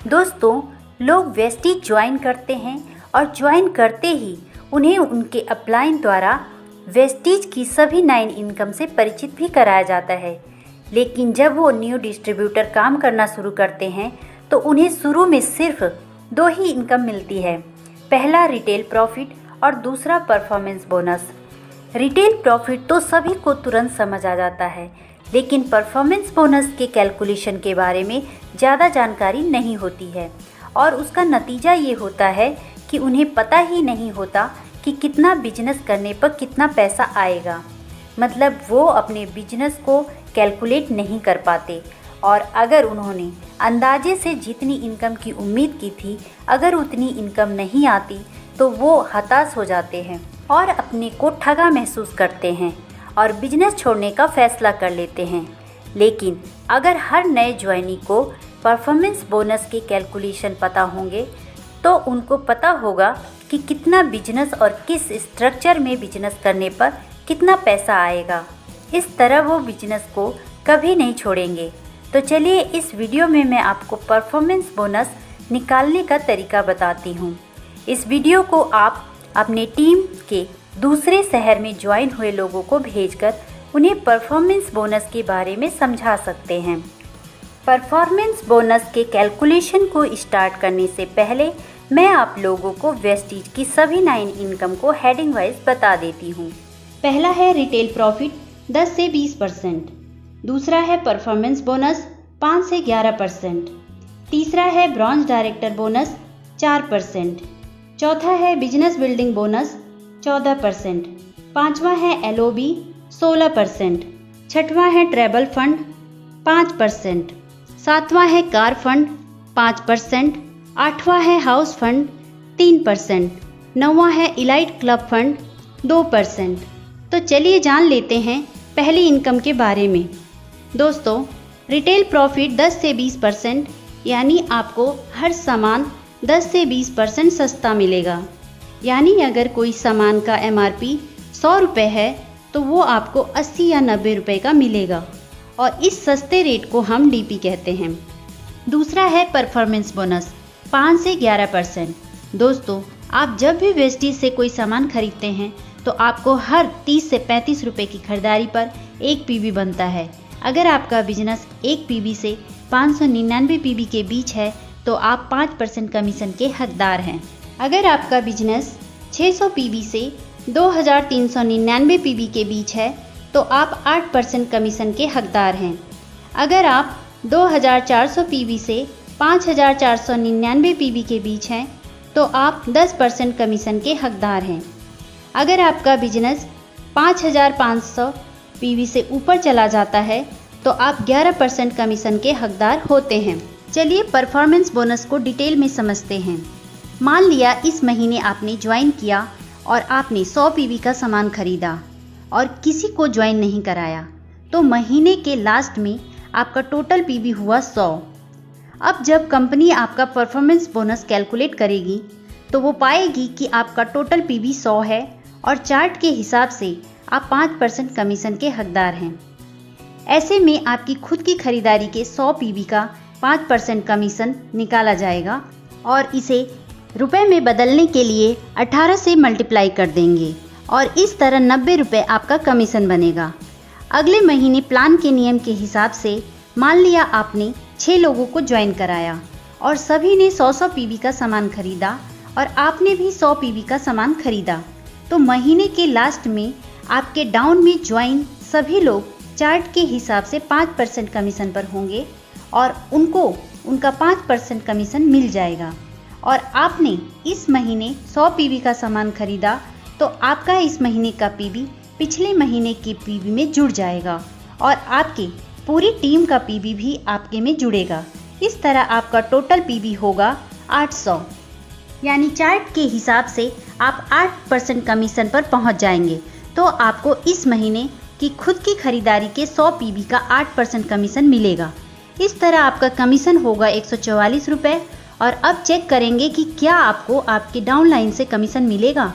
दोस्तों, लोग Vestige join करते हैं और ज्वाइन करते ही उन्हें उनके अपलाइन द्वारा वेस्टीज की सभी 9 इनकम से परिचित भी कराया जाता है। लेकिन जब वो न्यू डिस्ट्रीब्यूटर काम करना शुरू करते हैं तो उन्हें शुरू में सिर्फ 2 ही इनकम मिलती है। पहला रिटेल प्रॉफिट और दूसरा परफॉर्मेंस बोनस। रिटेल प्रॉफिट तो सभी को तुरंत समझ आ जाता है, लेकिन परफॉर्मेंस बोनस के कैलकुलेशन के बारे में ज़्यादा जानकारी नहीं होती है और उसका नतीजा ये होता है कि उन्हें पता ही नहीं होता कि कितना बिजनेस करने पर कितना पैसा आएगा। मतलब वो अपने बिजनेस को कैलकुलेट नहीं कर पाते और अगर उन्होंने अंदाजे से जितनी इनकम की उम्मीद की थी, अगर उतनी इनकम नहीं आती तो वो हताश हो जाते हैं और अपने को ठगा महसूस करते हैं और बिजनेस छोड़ने का फैसला कर लेते हैं। लेकिन अगर हर नए ज्वाइनी को परफॉर्मेंस बोनस के कैलकुलेशन पता होंगे तो उनको पता होगा कि कितना बिजनेस और किस स्ट्रक्चर में बिजनेस करने पर कितना पैसा आएगा। इस तरह वो बिजनेस को कभी नहीं छोड़ेंगे। तो चलिए इस वीडियो में मैं आपको परफॉर्मेंस बोनस निकालने का तरीका बताती हूँ। इस वीडियो को आप अपने टीम के दूसरे शहर में ज्वाइन हुए लोगों को भेजकर उन्हें परफॉर्मेंस बोनस के बारे में समझा सकते हैं। परफॉर्मेंस बोनस के कैलकुलेशन को स्टार्ट करने से पहले मैं आप लोगों को वेस्टीज की सभी 9 इनकम को हेडिंग वाइज बता देती हूँ। पहला है रिटेल प्रॉफिट 10 से 20%, दूसरा है परफॉर्मेंस बोनस 5 से 11%, तीसरा है ब्रॉन्ज डायरेक्टर बोनस 4%, चौथा है बिजनेस बिल्डिंग बोनस 14%, पांचवा है LOB 16%, छठवां है ट्रैवल फंड 5%, सातवां है कार फंड 5%, आठवां है हाउस फंड 3%, नौवां है इलाइट क्लब फंड 2%। तो चलिए जान लेते हैं पहली इनकम के बारे में। दोस्तों, रिटेल प्रॉफिट 10 से 20%, यानी आपको हर सामान 10 से 20% सस्ता मिलेगा। यानी अगर कोई सामान का MRP 100 रुपये है तो वो आपको 80 या 90 रुपये का मिलेगा और इस सस्ते रेट को हम DP कहते हैं। दूसरा है परफॉर्मेंस बोनस 5 से 11%। दोस्तों, आप जब भी वेस्टीज से कोई सामान खरीदते हैं तो आपको हर 30 से 35 रुपये की खरीदारी पर 1 PB बनता है। अगर आपका बिजनेस 1 PB से 599 PB के बीच है तो आप 5% कमीशन के हकदार हैं। अगर आपका बिजनेस 600 PB से 2399 PB के बीच है तो आप 8% कमीशन के हकदार हैं। अगर आप 2400 PB से 5499 PB के बीच हैं तो आप 10% कमीशन के हकदार हैं। अगर आपका बिजनेस 5500 PB से ऊपर चला जाता है तो आप 11% कमीशन के हकदार होते हैं। चलिए परफॉर्मेंस बोनस को डिटेल में समझते हैं। मान लिया इस महीने आपने ज्वाइन किया और आपने 100 PB का सामान खरीदा और किसी को ज्वाइन नहीं कराया, तो महीने के लास्ट में आपका टोटल PB हुआ 100। अब जब कंपनी आपका परफॉर्मेंस बोनस कैलकुलेट करेगी तो वो पाएगी कि आपका टोटल PB 100 है और चार्ट के हिसाब से आप 5% कमीशन के हकदार हैं। ऐसे में आपकी खुद की खरीदारी के 100 PB का 5% कमीशन निकाला जाएगा और इसे रुपए में बदलने के लिए 18 से मल्टीप्लाई कर देंगे और इस तरह 90 रुपये आपका कमीशन बनेगा। अगले महीने प्लान के नियम के हिसाब से मान लिया आपने 6 लोगों को ज्वाइन कराया और सभी ने 100 PB का सामान खरीदा और आपने भी 100 PB का सामान खरीदा, तो महीने के लास्ट में आपके डाउन में ज्वाइन सभी लोग चार्ट के हिसाब से 5% कमीशन पर होंगे और उनको उनका 5% कमीशन मिल जाएगा। और आपने इस महीने 100 PB का सामान खरीदा तो आपका इस महीने का PB पिछले महीने के PB में जुड़ जाएगा और आपकी पूरी टीम का PB भी आपके में जुड़ेगा। इस तरह आपका टोटल PB होगा 800। यानी चार्ट के हिसाब से आप 8% कमीशन पर पहुंच जाएंगे। तो आपको इस महीने की खुद की खरीदारी के 100 PB का 8% कमीशन मिलेगा। इस तरह आपका कमीशन होगा 144 रुपये। और अब चेक करेंगे कि क्या आपको आपके डाउनलाइन से कमीशन मिलेगा।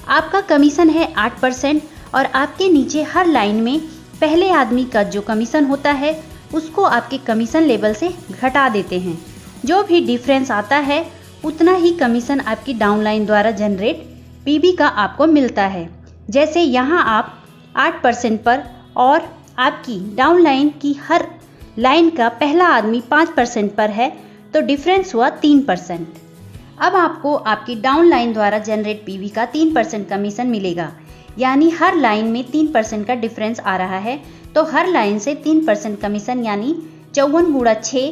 आपका कमीशन है 8% और आपके नीचे हर लाइन में पहले आदमी का जो कमीशन होता है उसको आपके कमीशन लेवल से घटा देते हैं जो भी डिफरेंस आता है उतना ही कमीशन आपकी डाउनलाइन द्वारा जनरेट पीबी का आपको मिलता है। जैसे यहाँ आप 8% पर और आपकी डाउनलाइन की हर लाइन का पहला आदमी 5% पर है तो डिफरेंस हुआ 3%। अब आपको आपकी डाउनलाइन द्वारा जनरेट पीवी का 3% कमीशन मिलेगा, यानी हर लाइन में 3% का डिफरेंस आ रहा है तो हर लाइन से 3% कमीशन यानी 54 गुणा 6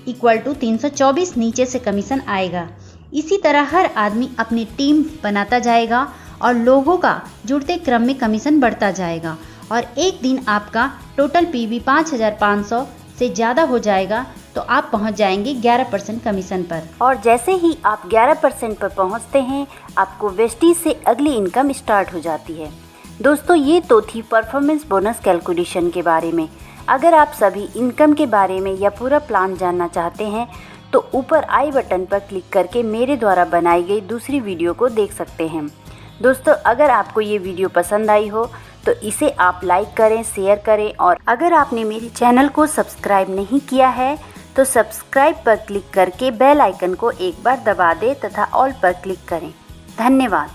= 324 नीचे से कमीशन आएगा। इसी तरह हर आदमी अपनी टीम बनाता जाएगा और लोगों का जुड़ते क्रम में कमीशन बढ़ता जाएगा और एक दिन आपका टोटल पीवी 5500 से ज़्यादा हो जाएगा तो आप पहुंच जाएंगे 11% कमीशन पर। और जैसे ही आप 11% पर पहुंचते हैं आपको वेस्टीज से अगली इनकम स्टार्ट हो जाती है। दोस्तों, ये तो थी परफॉर्मेंस बोनस कैलकुलेशन के बारे में। अगर आप सभी इनकम के बारे में या पूरा प्लान जानना चाहते हैं तो ऊपर आई बटन पर क्लिक करके मेरे द्वारा बनाई गई दूसरी वीडियो को देख सकते हैं। दोस्तों, अगर आपको ये वीडियो पसंद आई हो तो इसे आप लाइक करें, शेयर करें और अगर आपने मेरे चैनल को सब्सक्राइब नहीं किया है तो सब्सक्राइब पर क्लिक करके बेल आइकन को एक बार दबा दें तथा ऑल पर क्लिक करें। धन्यवाद।